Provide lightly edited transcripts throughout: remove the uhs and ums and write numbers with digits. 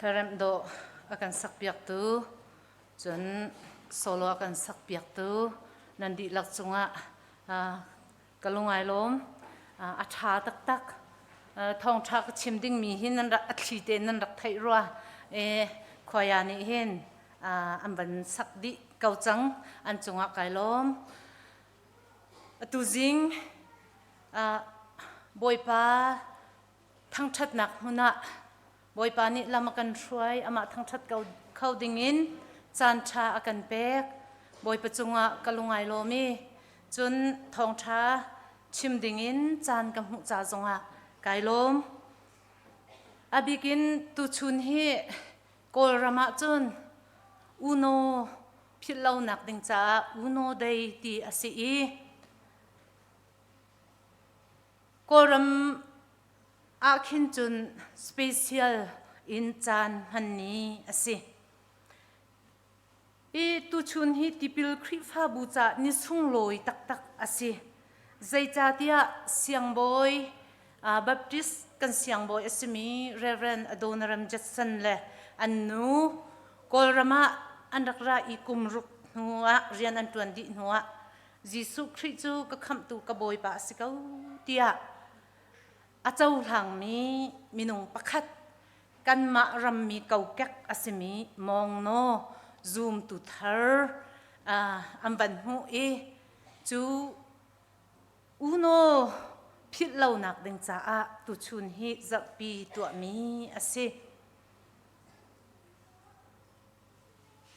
Tlarem do akan sakpiak tu chun solo akan sakpiak tu nandi lakchunga kalungai lom atha tak tak thawngtha ka chimding mi hin nan rak athli te nan rak thai ruwa khoya ni hin amban sakdi kauchang an chunga kailom tu Zing boipa thangthat nak huna boipa ni lamakan thruai ama thangthat khau dingin chancha akan pek boipa chunga kalungai lomi chun thawngtha chimdingin chan ka hmu cha zonga kailom abigin tu chun hi kol rama chun uno philau nak ding cha uno dei ti asi koram akhin chun special in chan hanni asi tu chun hi tipil khri pha bu cha ni sung loi tak tak asi zai cha tia siang boy baptist kan siang boy asimi reverend adonaram jackson le annu kolrama andakra I kumruk nuwa rian an tuan di nuwa jisu khri chu ka kham tu ka boy pa sikau tia achau thang mi minung pakhat kan ma ram mi kaukek asimi mong no zoom tu thar amban hu chu uno phit lau nak ding cha tu chun hi Zarhpi tu mi ase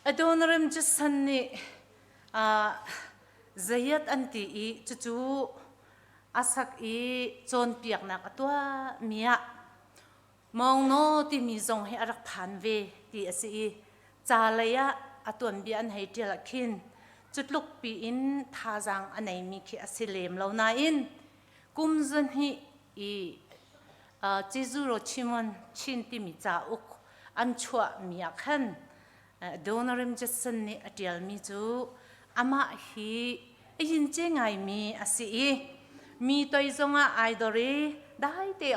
adonaram jasan ni zayat anti chu asak chon piak nak atwa mia mong no ti mi zong he arak phan ve ti ase chalaya atun bi an hei tel khin chutluk pi in thajang anei mi khi asilem lo na in kumzan hi chizuro chimon chin ti mi cha uk an chua mi akhan donaram jasan ni atial mi chu ama hi yin che ngai mi ase mi toi zonga idore dai te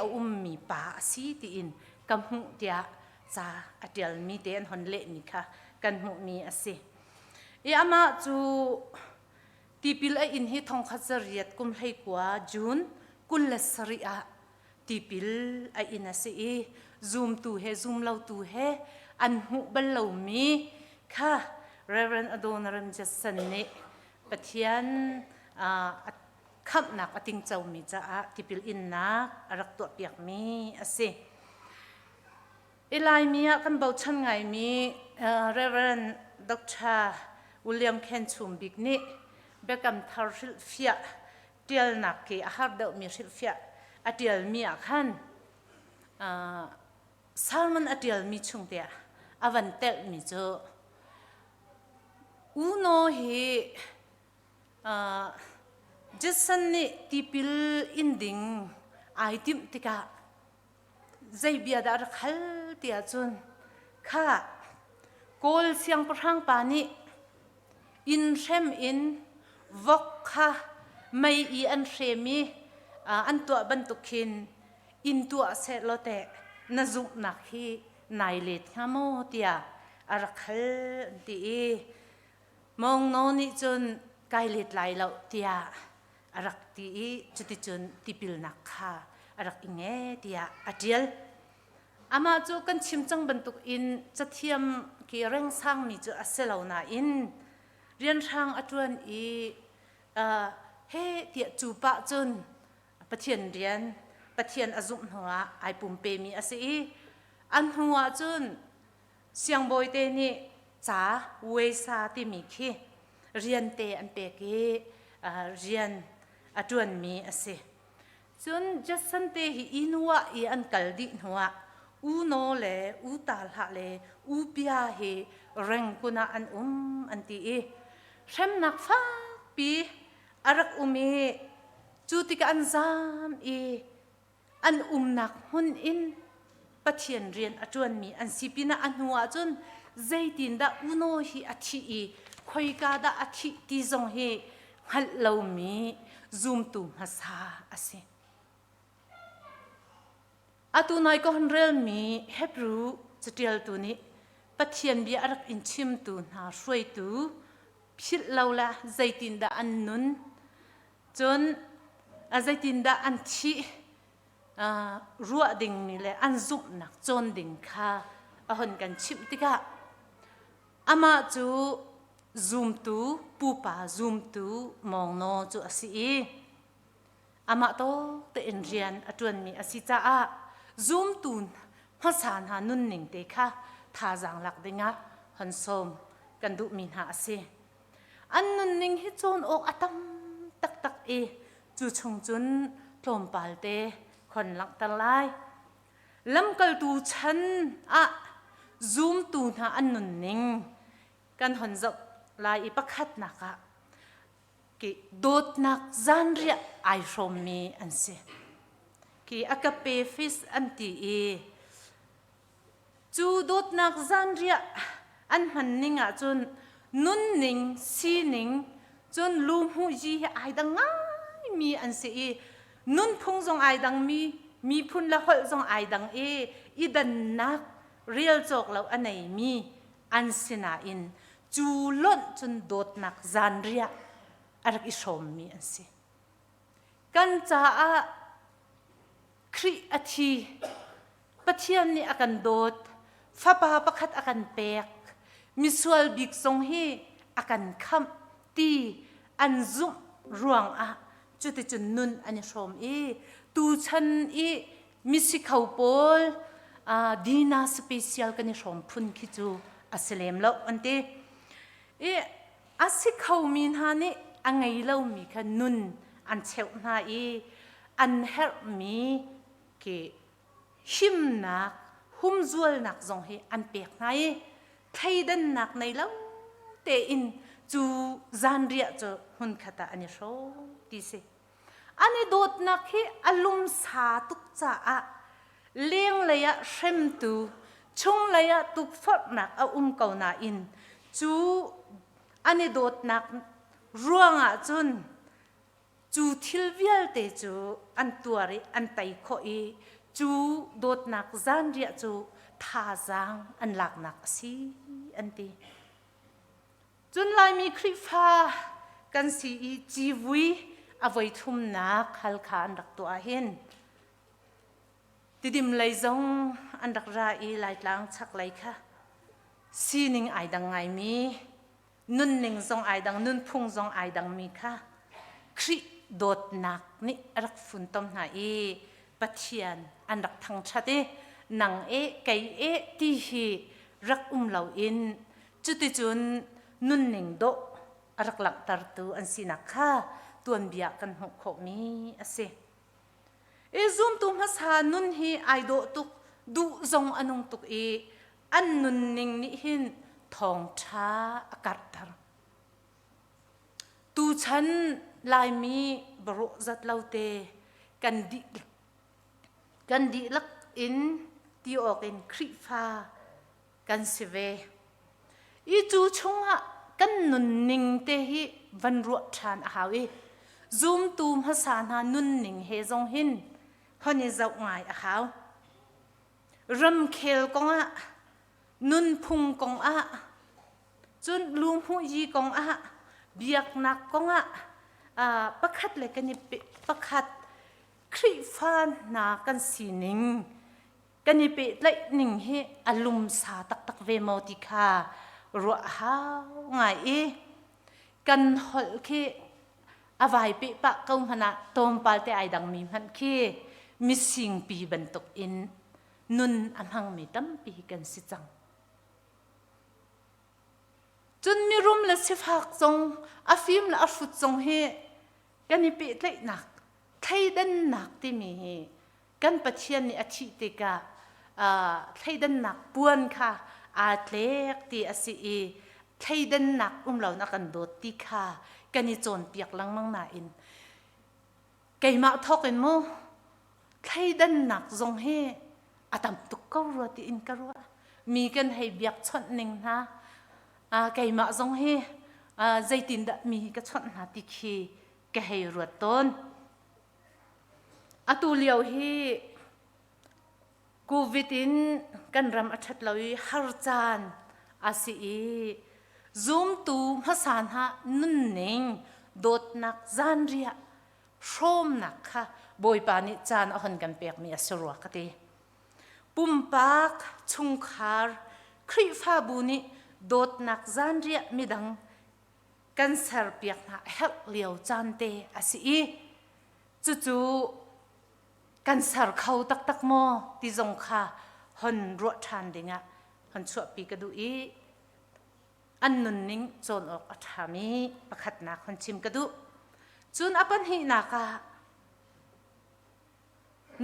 mi pa si ti in kam hu tia cha atial mi te an hon le ni kha kan mu mi ase ama chu tipil a in hi thong khazariat kum hlei kwa jun kullasaria tipil a in ase zoom tu he zoom lau tu he an hu bal lo mi kha reverend adonaram jasan ne pathian khap nak ating chau mi cha tipil in na arak to piak mi ase elai mi kan bau chan ngai mi reverend dr william ken chum big ni bekam thar fia tial nak ke har da mi fia atial mi khan salman atial mi chung dia avan tel mi jo uno he jasan ni tipil inding aitim tika zai bia dar khal tia chun kha kol siang prang pani in rem in vok kha mai an remi an to ban to khin in to se lote nazuk na hi nai le thamo tia ar khal ti mong no ni chun kai let lai lo tia arak ti chuti chun tipil nakha arak inge tia atial ama chu kan chimchang bantuk in chathiam ki reng sang mi chu aselo na in rian thang atuan he tia chu pa chun pathian rian pathian azum hwa ai pum pe mi ase an huwa chun siang boy te ni cha we sa ti mi khi rian te an pe ki rian atuan mi ase chun jasan te hi inwa an kaldi hwa uno le utal ha le upia he reng kuna an anti rem nak fa pi arak umi chutika an zam an nak hun in pathian rian atuan mi an sipina an huwa chun zaitin da uno hi athi khoi ka da athi ti zong he hal lo mi zoom tu hasa ase atu nai ko hanrel mi hebrew จะเดียลตัวนี้ปะเทียนเบียรักอินชิมตูหาช่วยตูพิดเราละใจตินดาอันนุนจนใจตินดาอันที่รัวดิ่งนี่แหละอันซุบหนักจนดิ่งค่ะหนกันชิมติกะอามาจูซูมตูปูป่าซูมตูมองโนจูอสีอามาโตเตอินเรียนอจวนมีอสิจ้าซูมตูนภาษาหานุนหนิงเตค่ะท่าจังหลักดิ่งะหันสมกันดุมินหาสิอันนุนหนิงฮิจนอกอัตมตักตักจูชงจุนพรมปาลเตคนหลักตะไลลำกัลตูฉันซูมตูนหาอันนุนหนิงกันหันจับลายปักขัดนักกิโดดนักจันเรียไอชมมีอันเสกิอากาเปฟิสอันตีจูโดดนักจันเรียอันมันนิงจนนุนนิงซีนิงจนลูมหูจีไอดังง่ายมีอันเสนุนพุงจงไอดังมีพุ่นละหอยจงไอดังอีดันนักเรียลจอกเราอันไหนมีอันเสนาอินจูล้นจนโดดนักจันเรียอะไรกิชมมีอันสิกันจะครีอาทีปะเทียนนี่อากันโดดฟ้าป่าประคัดอากันเปกมิสวลบิกทรงฮีอากันคำตีอันซุ่มรวงจุดจุดนุนอันนี้ชมตูฉันมิสิเขาโปลดีน่าสเปเชียลกันนี่ชมพุ่นคิจูอัสเลมแล้วอันเตอาสิเขามีนานี่อังไงเล่ามีแค่นุนอันเช่าหน้าอันเฮร์มีเกหิมนักหุ่มจวลนักจงให้อันเปียกไหนไทยดันนักในเล่าเตอินจูจานเรียจะหุ่นขัดอันนี้โชดีสิอันนี้โดดนักให้อารมณ์สาตุกจ่าเลี้ยงเลยอะเช่มตูชงเลยอะตุกฟัดนักเก่าหน้าอินจูอันนี้โดดนักร่วงจนจูทิลวิลเตจูอันตัวรีอันไตโคจูโดดนักจานเรียจูท่าจางอันหลักนักสีอันตีจนลายมีคลิปฟ้ากันสีจีวีเอาไว้ทุ่มนักฮัลคาอันดักตัวเห็นติดิมเลยจงอันดักราลายล้างชักเลยค่ะสีนิงไอดังไงมีนุนหนึ่งทรงไอดังนุนพุงทรงไอดังมีค่ะคริโดดนักนี่รักฝุ่นต้มหาปะเทียนอันรักทางชาติหนังไก่ที่ฮีรักเราอินจุดจุนนุนหนึ่งโดรักหลักตรตูอันสินักค่ะตัวเบียกันหกขมีเสซุมตุมภาษานุนฮีไอโดตุกดูทรงอนุงตุกอันนุนหนึ่งนี่หินทองช้าอากาศตรตูฉันลายมีบรุจัดเล่าเตกันดีลักอินที่ออกอินคริฟ้ากันเสวจูชงกันนุนนิงเตหิวันรัวชานอาหาซูมตูมภาษาหานุนนิงเฮจงหินคนนี้จะง่ายอาหาวรำเคลกงนุนพุงกงจนลุงหูยีกงเบียกนักกงประคัดเลยกันนี่ประคัดคริฟ้านากันสีนิงกันนี่เป็นเลยนิงให้อารมณ์สาตักเวมติคารัวหาวง่ายกันหอลเคอวัยเปปะกงขณะตอมปาลเตไอดังมีมันเคมิสิงปีบรรทุกอินนุนอันหังมีตั้มปีกันสิจังจนมีรุมและสิฟักจงฟิมและฟุตจงเฮกันนี่เป็นเลยหนักไทยดันหนักที่มีกันปะเทียนนี่อาทิตย์กะไทยดันหนักปวนค่ะเล็กที่อาศัยไทยดันหนักเรานักกันโดดที่ค่ะกันนี่โจนเปียกลังมังนาอินไก่มาทอกกันมั้งไทยดันหนักจงเฮตามตุกก็รัวที่อินก็รัวมีกันให้เบียกชนหนึ่งนะไก่มาจงเฮใจตินดมีก็ชนหาติคีแกให้รัวต้นตูเลียวเฮ covid in kan ram athat lawi har chan asi zoom tu masan ha nun ning dot nak zan ria shom nak kha boi pa ni chan a hon kan pek mi asro ka ti pumpak chungkhar khri fa bu ni dot nak zan ria midang kan sar piak na hel liao chan te asi chu chu kan sar khau tak tak mo ti zong kha hon ro than dinga hon chua pi ka du an nun ning chon ok athami pakhat na khon chim ka du chun apan hi na ka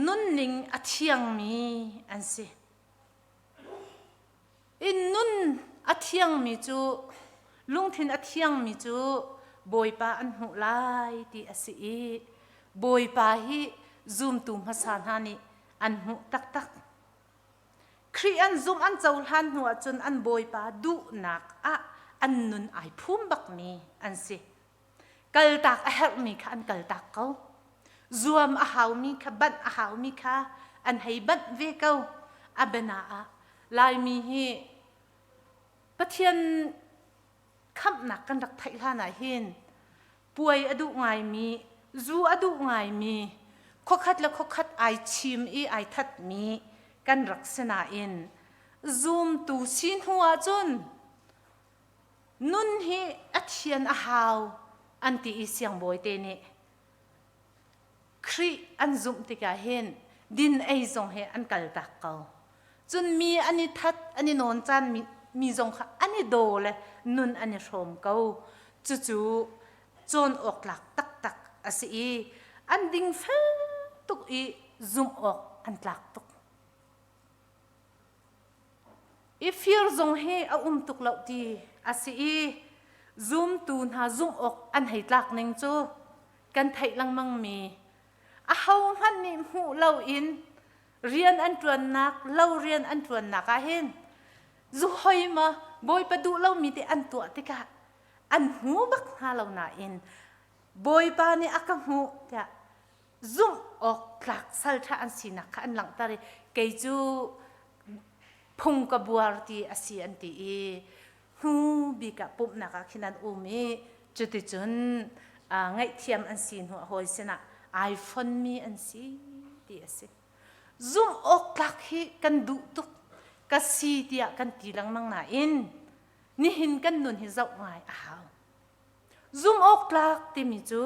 nun ning athiang mi an si in nun athiang mi chu lungthin athiang mi chu boi pa an hu lai ti asi boi pa hi zoom tu masan hani an hu tak tak khri an zoom an chaul han hu chun an boi pa du nak an nun ai phum bak mi an si kal tak a help mi kha an kal tak ko zuam a haw mi kha ban a haw mi kha an hei ban ve ko abena lai mi hi pathian kham nak kan rak thai la na hin puai adu ngai mi zu adu ngai mi khokhat la khokhat ai chim ai that mi kan rak sena in zoom tu sin huwa chun nun hi athian a haw anti isyang boy te ni khri an zoom te ka hin din ei zong he an kal tak ko chun mi ani that ani non chan mi zong kha ani do le nun ani rom ko chu chu chon ok lak tak tak asi an ding fel tuk zoom ok an tlak tuk fear zong he a tuk lau ti asi zoom tu na zoom ok an hei tlak ning chu kan thai lang mang mi a haw man ni mu lau in rian an tuan nak lau rian an tuan nak a hin zu hoi ma boi pa du lau mi te an tu te ka an hu bak ha lau na in boi pa ni akam hu ta zoom ok tlak sal tha an sinak kha an lang tari kei chu phung ka buar ti asi an ti hu bi ka pup na ka khinan umi chuti chun ngai thiam an sin hu hoi sena iphone mi an si ti asi zoom ok tlak hi kan du tuk ka si tia kan tilang mang na in ni hin kan nun hi zau ngai ahaw zoom ok tlak ti mi chu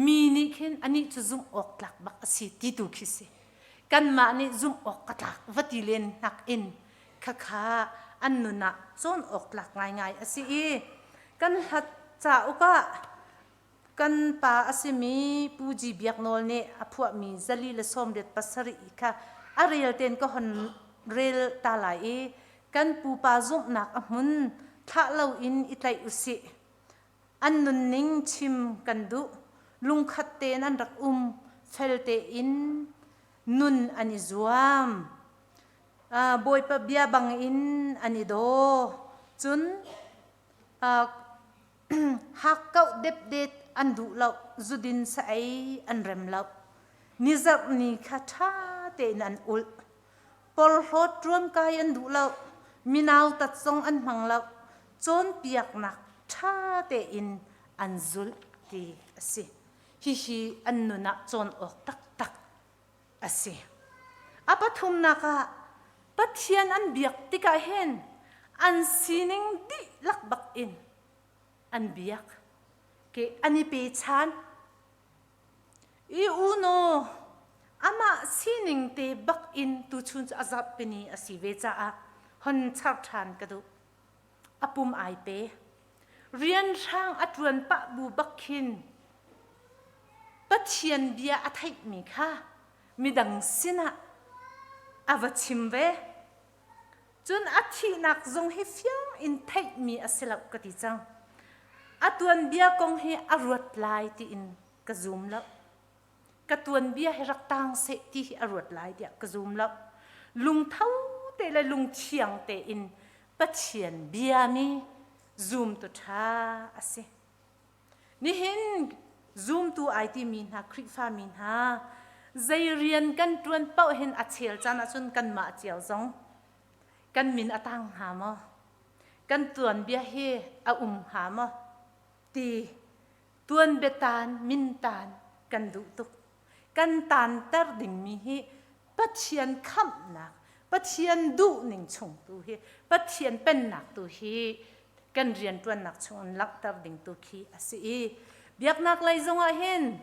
mi ni khin ani chu zoom ok tlak bak asi ti tu khisi kan ma ni zoom ok ka tlak vati len nak in kha an nuna chon ok tlak ngai ngai asi kan hat cha uka kan pa asimi puji biak nol ne aphua mi zali le som det pasari kha ariel ten ko hon rel ta lai kan pu pa zum nak amun tha lo in itlai usi an nun ning chim kan du lung khat te nan rak felte in nun ani zuam boi pa bia bang in ani do chun hak kau dep det an du lo zudin sa ai an rem lo nizar ni khatha te nan ul pol hot trum kai an du lo minaw tat song an mang lo chon piak nak tha te in an zul ti asi hi an nuna chon ok tak tak asi apathum naka pathian an biak tika hen an sining di lak bak in an biak ke ani pe chan uno ama sining te bak in tu chun azap pini asi vecha a hon char than kadu apum ai pe rian rang atruan pa bu bakhin pathian bia athai mi kha midang sina avachim ve chun athi nak zong hi fyang in thai mi aselap kati chang atuan bia kong hi arut lai ti in ka zoom la katuan bia he rak tang se ti hi arut lai dia ka zoom la lung thau te la lung chiang te in pathian bia mi zoom to tha ase ni hin zoom tu it min ha krik fa min ha dây riêng căn tuần bao hình chiều cha na chun căn mạ chiều giống căn min tăng hà mò căn tuần bia he hà mò ti tuần bê tan min tan căn đủ tục căn tan tar đình mi hi bắt hiền khăm nạc bắt hiền đủ ning chung tu hi bắt hiền pen nạc tu hi căn riêng tuần nạc chung lắc tar đình tu khi asi biak nạc lai zong a hen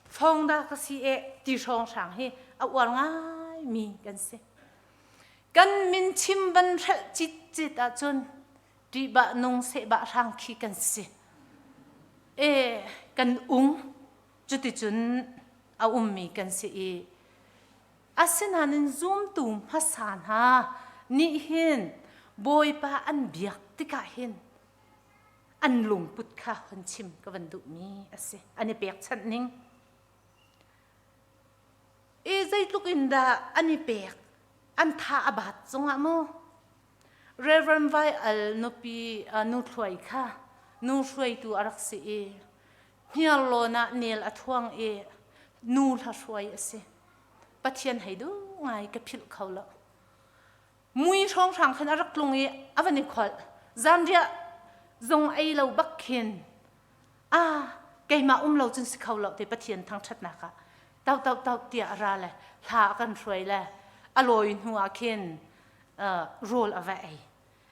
phong da ka si e ti song sang hi awal ngai mi kan se kan min chim ban rel chit chit a chun ti ba nong se ba sang khi kan se e kan chu ti chun a mi kan se e asin hanin zoom tum hasan ha ni hin boy pa an biak ti ka hin an lung put kha hon chim ka van du mi ase ani pek chan ning e zai tuk inda ani pek an tha abat zonga mo reverend vai al no pi nu thloi kha nu thloi tu arak se e hial lona nel athuang e nu tha thloi ase pathian heidu ngai ka phil khawla mui thong thang khan arak tlung e avani khol zanria zong ai lo bakhin keima lo chun si khawlo te pathian thang that na ka tau tia ra le tha kan throi le aloi hua khin role ava ai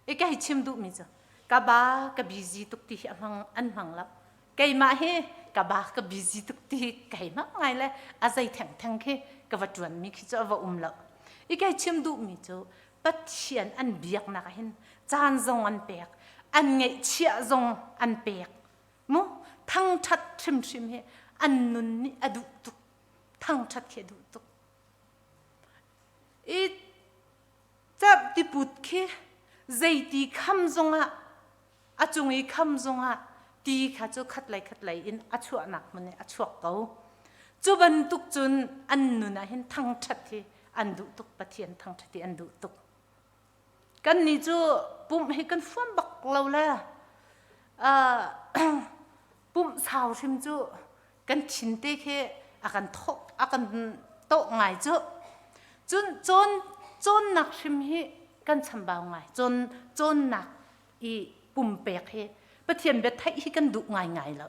e kai chim du mi cha ka ba ka busy tuk ti an hang la keima he ka ba ka busy tuk ti keima ngai le azai thang khe ka va tuan mi khi cha va la e kai chim du mi chu pathian an biak na ka hin chan zong an pek an ngai chia zong an pek mo thang that thim he an nun ni adu tuk thang that khe du tuk e chap ti put khe zai ti kham zonga achung e kham zonga ti kha chu khat lai in achua nak mane achuak ko chu ban tuk chun an nuna hin thang that he an du tuk pathian thang that an du tuk kan ni chu pum he kan fam bak lo la pum sao sim chu kan chin te khe akan thok akan to ngai chu chon nak sim hi kan chambao ngai chon nak i pum pek he pathian bet thai hi kan du ngai la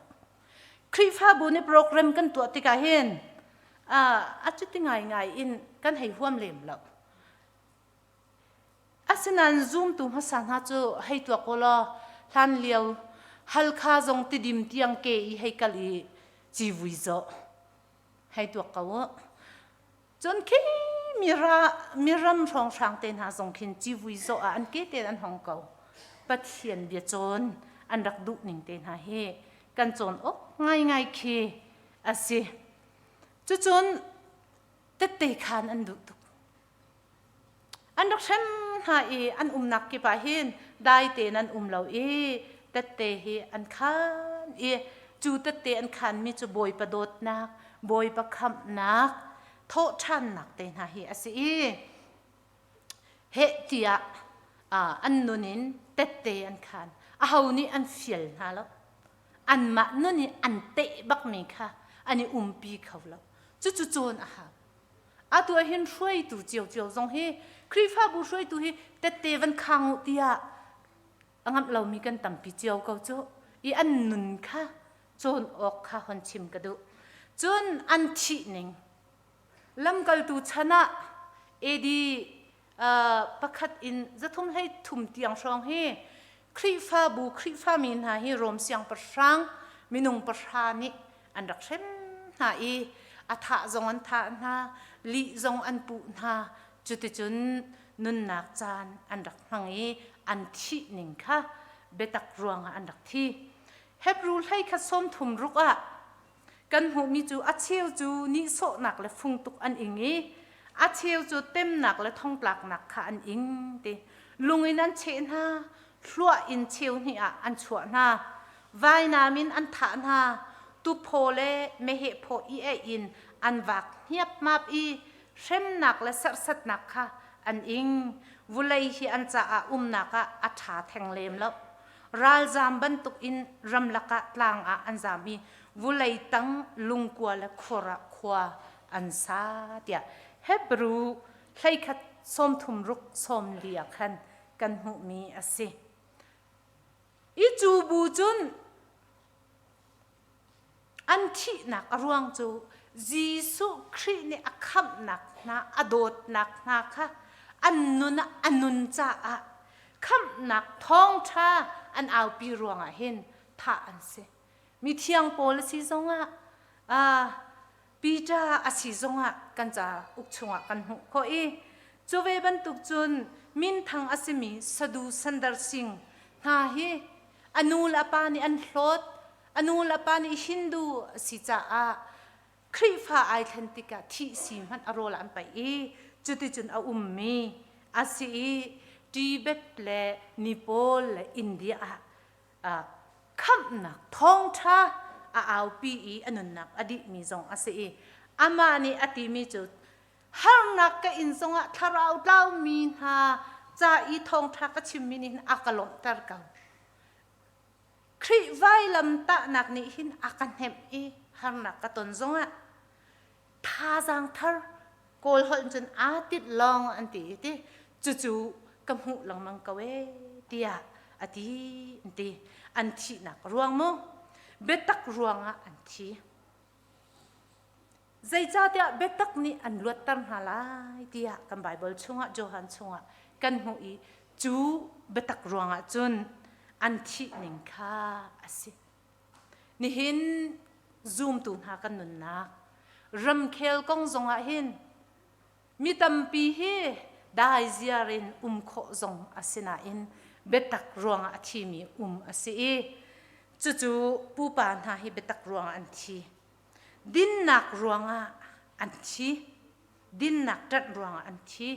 khrifa bu ne program kan tu ti ka hen chu ti ngai in kan hei huam lem la asinan zoom tu hasan ha chu hei tu ko la hlan liao halkha zong ti dim tiang ke i hei kali chi vui zo hei tu ka wo chon ke miram rong sang ten ha zong khin chi vui zo an ke te an hong ko pathian bia chon an rak du ning ten ha he kan chon ngai khi ase chu chon te khan an du tu an rak sem ha e an nak ki pa hin dai te nan lo e te he an khan e chu te an khan mi chu boy pa dot na boy pa kham nak tho than nak te na hi ase e he tia an nunin te an khan hau ni an fiel na lo an ma nuni an te bak mi kha ani pi khawlo chu chon ha tu hin hroi tu chiao zong he khrifa bu hroi tu hi te van khang tia angam lo mi kan tam pi chiao ko chu I an nun kha chon ok kha hon chim ka du chon an thi ning lam kal tu chana edi pakhat in zathum hai thum tiang song he khrifa min ha hi rom siang pasang minung pasani an rak sem ha I atha zong an tha na li zong an pu na chuti chun nun nak chan an rak hangi an thi ning kha betak ruang an rak thi hebru hai kha som thum ruka kan hu mi chu a cheu chu ni so nak le phung tuk an ingi a cheu chu tem nak le thong plak nak kha an ing te lungin an chen ha hlua in cheu ni an chua na vai na min an tha na tu phole me he pho I e in an wak hiap map I sem nak le sat nak kha an ing vulai hi an cha naka a tha theng lem lo ral zam ban tuk in ram laka tlang an zami vulai tang lungkwa le khora khwa อันซาเดียเฮบรูใครคัดส้มทุมรุกส้มเลียคันกันหูมีอาศิอีจูบูจุนอันที่หนักรวงจูจีสุครีนี่อักขมหนักนะอโดดหนักนะคะอันนุนจ้าอะคำหนักท้องชาอันเอาปีรวงอะเห็นท่าอันเสมีเทียงโพลสิจงอะปีจ้าอาศิจงอะกันจ้าอุกชงอะกันหุโคอีจูเวบันตุกจุนมินทางอาศิมีสดูสันดาร์สิงฮาฮีอนุลปานีอันโหลดอนุลปานีฮินดูสิจ้าอะคริฟ้าไอทันติกาที่สิมันอโรลอันไปอีจุดจุนเอามีอาศิทิเบตและนิโปลและอินเดียคำนักท้องชาเอาปีอนุนักอดีมีจงอาศิอามานีอติมีจุดฮาร์นักก็อินจงทาราอุดาวมีนาจ่าอีท้องชาก็ชิมมินินอากาลมตร์เก่าคริไวลำตะนักนี่หินอากันเห็มฮาร์นักก็ตนจงท่าจังทาร์โกลหอนจนอาติดลองอันตีจู่กำหูหลังมังกเวเดียอดีอันที่นักรวงมั้งเบตักรวงอันที่ใจจ้าเดียเบตักนี่อันลวดตันหาลายเดียกันไบเบิลชงโจฮันชงกันหูจูเบตักรวงจนอันที่หนึ่งค่าสินี่เห็นซูมตูนหากันนุนนักรำเคลกงจงหินมีตัมปีเฮได้เจียรินโคจงอาศินาอินเบตักรวงอาทิมีอาศิจู่ปูปานหาฮิเบตักรวงอันทีดินนักรวงอันทีดินนักจัดรวงอันที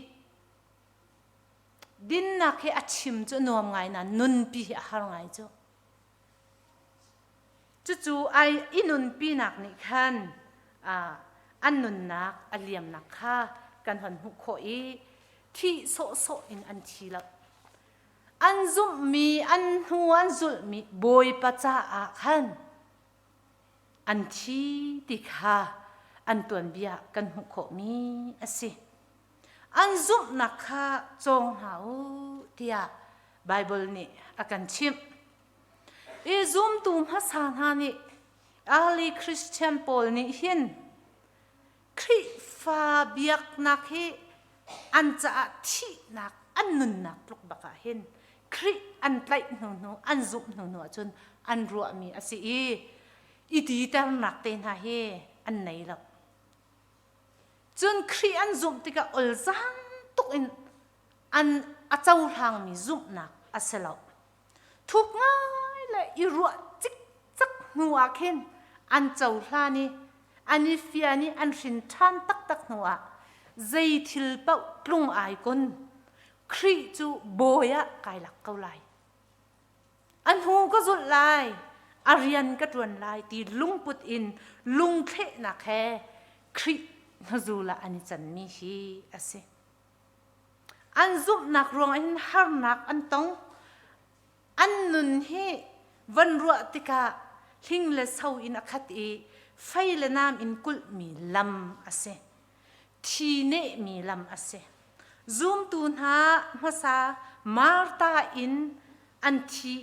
ดินนักให้อาชิมจะนวมไงนะนุนปีหาไงจู่ไออินุนปีนักนี่ขันอันนุนนักอเลียมนักค่ะกันหันหุโคอีที่โซอินอันทีละอันซุมีอันหัวอันซุมีบอยปัจจาขันอันทีติค่ะอันตัวเบียกันหุโคมีสิอันซุนักค่ะจงหาวเดียไบเบิลนี่อากันชิมซุมตุมฮัสานฮานี่อาลีคริสเตียนโพลนี่เห็นคริฟาเบียกนักเฮอันจะที่นักอันนุนนักลูกบักเห็นคริอันไตหนูอันซุบหนูจนอันรัวมีอาศิอีดีแต่นักเตนหาเฮอันไหนล่ะจนคริอันซุบติกาอัลซังตุกอินอันอาเจ้าทางมีซุบนักอาเซลทุกง่ายเลยอีรัวจิกจักหัวเข็นอันเจ้าทานี่อันนี้เฟียนี่อันชินทันตักหัวใจทิลเป้ากลุ่งไอคนคริจูโบยะกายหลักเกาไลอันหูก็สุดลายอารียนก็ตวนลายตีลุงปุดอินลุงเทนักแค่ครินจูละอันนี้จันมีฮีอาเซอันซุบนักรวงอันฮาร์นักอันตงอันนุนเฮวันรัวติกาทิ้งเลสเอาอินอคัตไฟเลนามอินกุลมีลำอาเซทีเนมีลำอาเซซูมตูนหาภาษามาร์ตาอินอันที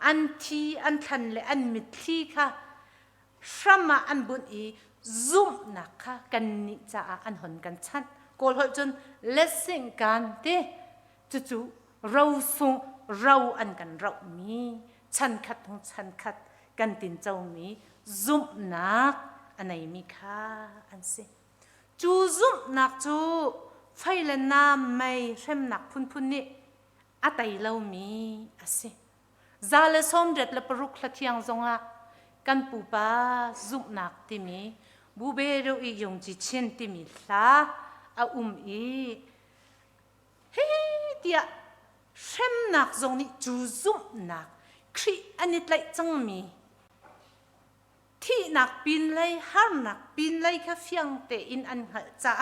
อันทันและอันมิทีค่ะสมาอันบุญซูมนักค่ะกันนิจาอันหนกันชัดโกลหจนเลสซิงกันเตจู่เราส่งเราอันกันเรามีชันขัดของชันขัดกันตินเจ้ามีซุมนักอันไหนมีค่าอันเสจูซุมนักจูไฟเลน้ำไม่เช่มนักพุ่นนี่อัตยเรามีอันเสซาเลสอมเด็ดและปรุกละเทียงจงกันปูปาซุมนักที่มีบูเบรุอียงจิเชนที่มีลาอาเฮ้เดียเช่มนักจงนี่จูซุมนักครีอันนี้ไหลจังมีที่นักปีนเลยฮาร์นักปีนเลยค่ะเฟียงเตอินอันหัลจ้า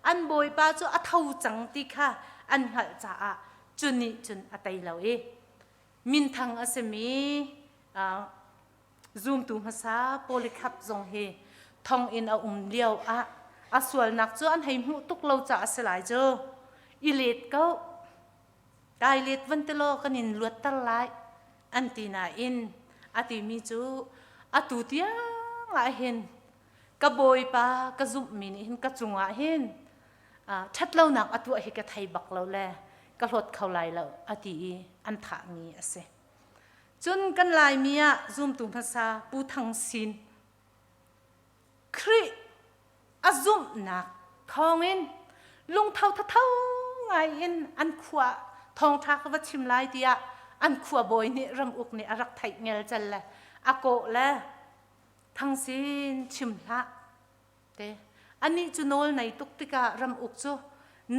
อันบอยป้าจูอัทาวจังติค่ะอันหัลจ้าจุนนี่จุนอัตยเรามินทางอาเซมีซูมตูภาษาโพลิคับจงเฮทองอินเอาเลี้ยว สวลนักจูอันให้หูตุกเราจะสลายจูอิเลดก็ได้เลดวันเตโลกันนินลวดตลายอันตีนาอินอติมีจูตุเตียงละเห็นกะบอยปากะจุมินหินกะจุงะเห็นชัดเราหนักตัวเฮกะไทยบักเราแลกะหลดเขาไหลเราอติอันถามีเสจนกันลายมีซุมตุงภาษาปูทังสินคริซุมหนักทองอินลุงเท่าไงอินอันขวาทองทักวัดชิมลายเดียอันขวาบอยนี่รำอุกนี่รักไทยเงลจันแลอโกแลทั้งสินชิมละเตอันนี้จุนอลในตุกติการำอุกจู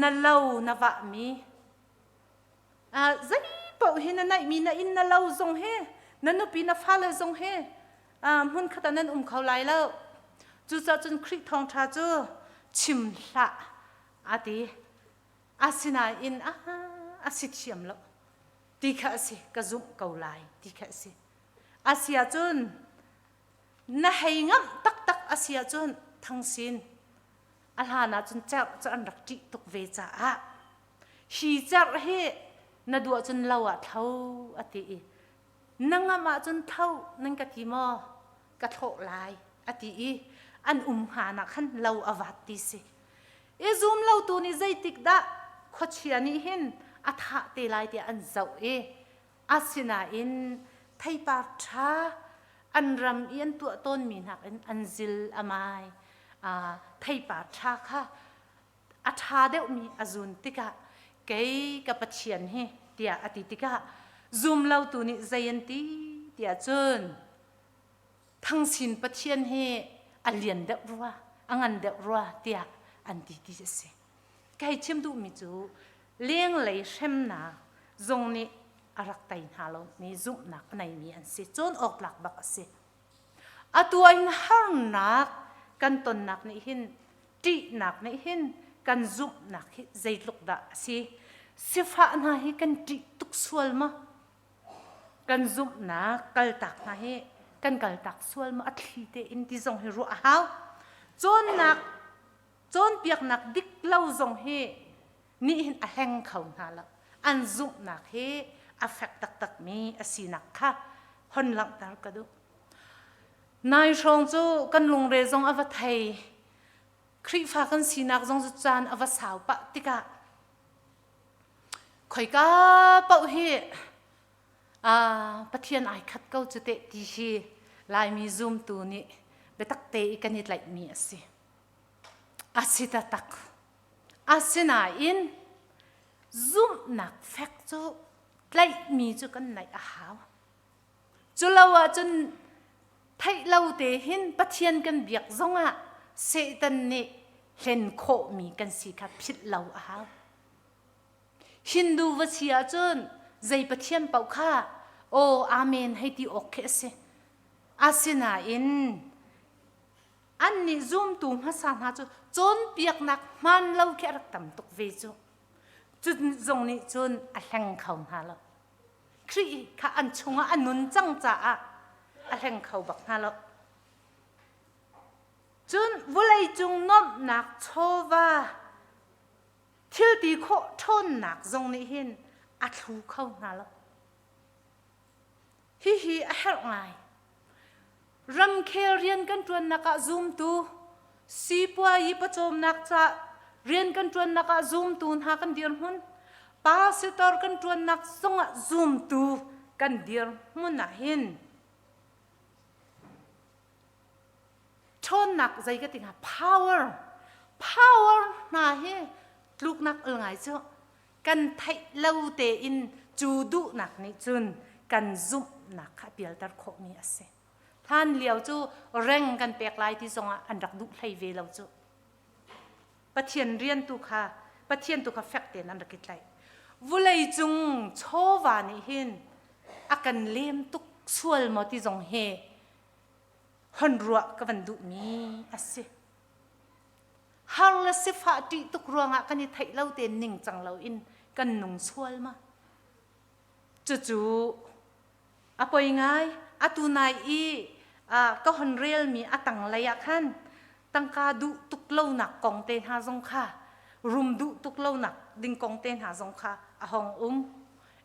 นั่นเล่านวะมีใจเป่าเห็นนั่นมีนั่นอินนั่นเล่าทรงเฮนั่นนุปีนั่นฟ้าเลยทรงเฮหุ่นขนาดนั้นเขาไล่แล้วจูจะจนคลิกทองทาจูชิมละอาทิอาศินาอินอาศิชิมแล้วดีแค่สิกระซุ่มเขาไล่ดีแค่สิอาเซียจุนน่าให้งับตักอาเซียจุนทั้งสิ้นอาหารน่ะจนเจ้าจะอันรักจิตกเวจ้าฮีจักเฮน่าดูจนเราเท่าอตินั่งมาจนเท่านั่งกะทิมอกะโถลายอติอันหานักขันเราอวัติสิซูมเราตัวนี้ใจติกดะขดเชียนี่เห็นอัฐะเตลายเดียอันเจ้าอาศินาอินไทยปาชาอันรำเอียนตัวต้นมีนักอันซิลอามายไทยปาชาค่ะอัฐาเดวมีอจุนติกะเกยกับปะเชียนเฮเดียอติติกะซูมเราตัวนี้ใจยันตีเดียจนทั้งสินปะเชียนเฮอันเลียนเดรัวอันเดรัวเดียอันดีดีเสไกชิมดูมิจูเลี้ยงเลยเช่มนาจงนี้รักไตหาเรานี่จุ่มหนักในมีอันสิจนออกหลักบักสิตัวอินหาหนักกันตนหนักนี่หินจีหนักนี่หินกันจุ่มหนักหิใจลุกดะสิฟ้าหน้าหิกันจีตุกสวลมากันจุ่มหนักกัลตักหน้าหิกันกัลตักสวลมาอัดลีเตอินที่จงให้รู้หาวจนหนักจนเปียกหนักดิกเล่าจงให้นี่หินแห่งเขาหน้าละอันจุ่มหนักให้affect tak mi asinak kha hon lang tar kadu nai rong chu kan lung re jong awa thai khri fa kan sinak jong chu chan awa saw pa tika khoi ka pau hi pathian ai khat kau chu te ti hi lai mi zoom tu ni betak te ikanit lai mi asita tak asina in zoom nak fact chuไล่มีจุกันไหนหาวจุเราจนไทยเราเตหินปะเทียนกันเบียกซงเสตันนี่เห็นโคมีกันสิครับพิดเราหาวฮินดูวเชียจนใจปะเทียนเป่าข้าโออาเมนให้ดีโอเคสิอาศินาอินอันนี้ซุ่มตูมฮัสานหาจนเบียกหนักมันเราแค่รักต่ำตกเวจูจุดตรงนี้จนอัลแหงเขาหาเราครีข้าอันชงอันนุนจังจ้าอัลแหงเขาบักหาเราจนวุเลยจงน้อมหนักโชว่าทิลตีโคทนหนักตรงนี้เห็นอัดหูเขาหาเราฮิอัลแหงไงรำเคเรียนกันจนนักซูมตูสีปัวยิปโจมนักจ้าเรียนกันจวนนักซูมตูนหากันเดียร์มุนปาสิตอร์กันจวนนักส่งซูมตูกันเดียร์มุนน่ะเห็นชนนักใจก็ติงหา power น่ะเห็นลูกนักเอไงเจ้ากันไทยเล่าเตอินจูดุนักนี่จุนกันซุมนักเปียลตัดโคมีอาเซท่านเลี้ยวจูเร่งกันเปียกลายที่ส่งอันรักดุไทยเวลาจูปะเทียนเรียนตุค่ะปะเทียนตุค่ะแฟกเตนันรักกิจไลวุเลยจุงโชวานิหินอากันเลี้ยมตุกสวลมาที่จงเฮฮันรัวกับวันดุมีอาเซฮัลละสิฟ้าติตุกรัวงะกันนี่ไทยเล่าเตนนิ่งจังเล่าอินกันนุ่งสวลมาจู่ๆปอยง่ายตุนายก็ฮันเรียลมีตังเลยขัน ตั้งกาดุตุกเล่าหนักกองเตนหาสงค่ะรุมดุตุกเล่าหนักดิ่งกองเตนหาสงค่ะหอง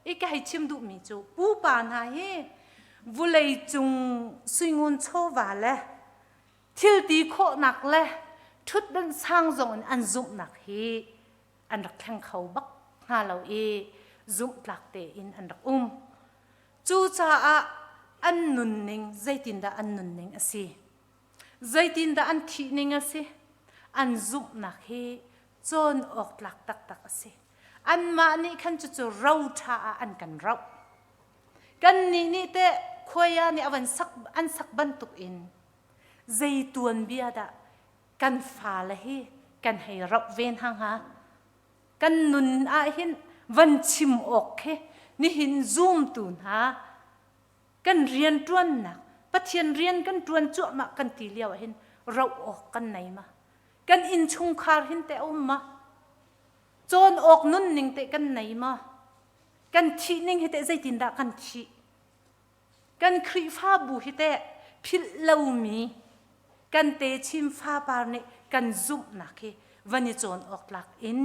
อีกให้ชิมดุมีจูปูปานหาเฮวุเลยจุงสุยงุนโชวาเลยทิลตีโคหนักเลยชุดดันสร้างจงอันซุบหนักเฮอันรักแข่งเขาบักหาเราซุบหลักเตอินอันรักจูจ้าอันนุนนิงใจตินดาอันนุนนิงอสิใจตินดาอันทีนิงอสิอันซุบหนักเฮจนออกหลักตักอสิอันมานี่ขันจู่เราท่าอันกันเรากันนี่เตะขวายนี่อันสักบันตุกอินใจตัวเบียดกันฟ้าละเฮกันให้เราเวนหางหากันนุนหินวันชิมออกเฮนี่หินซูมตูนหากันเรียนจวนนักปะเทียนเรียนกันจวนจั่วมากันตีเลียวหินเราออกกันไหนมากันอินชุงคาหินเตอมาโจนออกนุ่นนิ่งเตกันไหนมากันชีนิ่งให้เตใจตินดากันชีกันครีฟ้าบูให้เตพิลเลวมีกันเตชิมฟ้าบาร์เนกันซุบนักเฮวันนี้โจนออกหลักอิน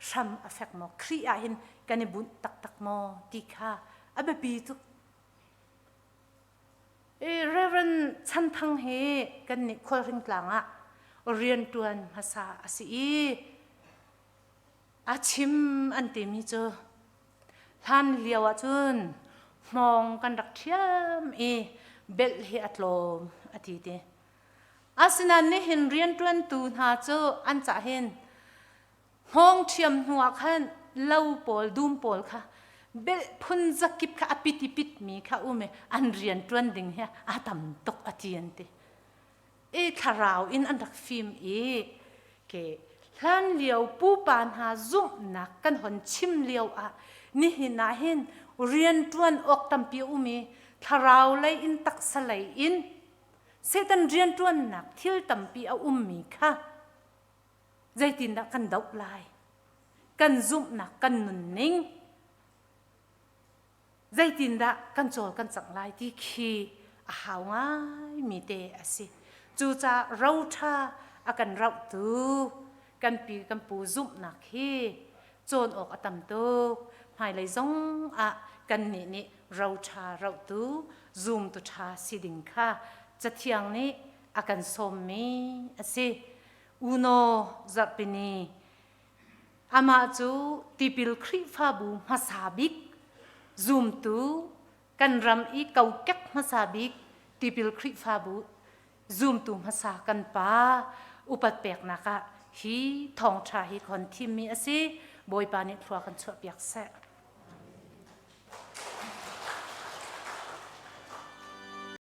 ช้ำอเฟกมอครีอาหินกันบุญตักมอติค่ะอับบีตุเรนชันทังเฮกันนี่คนริงกลางเรียนตัวนภาษาอาศีอาชิมอันเตมีเจอท่านเลียวจุนมองกันรักเทียมเบลเฮอัตโลมอดีตอาสนันนี่เห็นเรียนตัวนตูนหาเจออันจะเห็นห้องเทียมหัวขันเล่าปอลดูมปอลค่ะเบลพุนจักกิบค่ะอปิติปิดมีค่ะอันเรียนตัวนดิ่งเฮอาตำตกอดียนเตขาราวอินอันดักฟิล์มเกท่านเลียวปูปานหาซุ่มนักกันหนชิมเลียวนี่เห็นเห็นเรียนตัวนออกตำปีขาราวเลยอินตักสลายอินเสตันเรียนตัวนนักเที่ยวตำปีมีค่ะใจตินดักกันดอกลายกันซุ่มนักกันนุนนิ่งใจตินดักกันโจกันจังลายที่ขี้หาวง่ายมีเตอสิจูจ่าเราท่ากันเราตูกันปีกันปูซุ่มนักเฮโจนออกตำตุกหายเลยซงกันนี่เราท่าเราตูซุ่มตุท่าสิดิงค่ะจะเที่ยงนี้กันสมมีสิอุโนจับปีนี้อามาจูติปิลครีฟ้าบูมาสาบิกซุ่มตูกันรำเกาเก็กมาสาบิกติปิลครีฟ้าบูซูมตุมภาษากันป้าอุปเปกนักฮีทองชาฮีคนที่มีสิบอยปานิทัวกันชอบอยากแส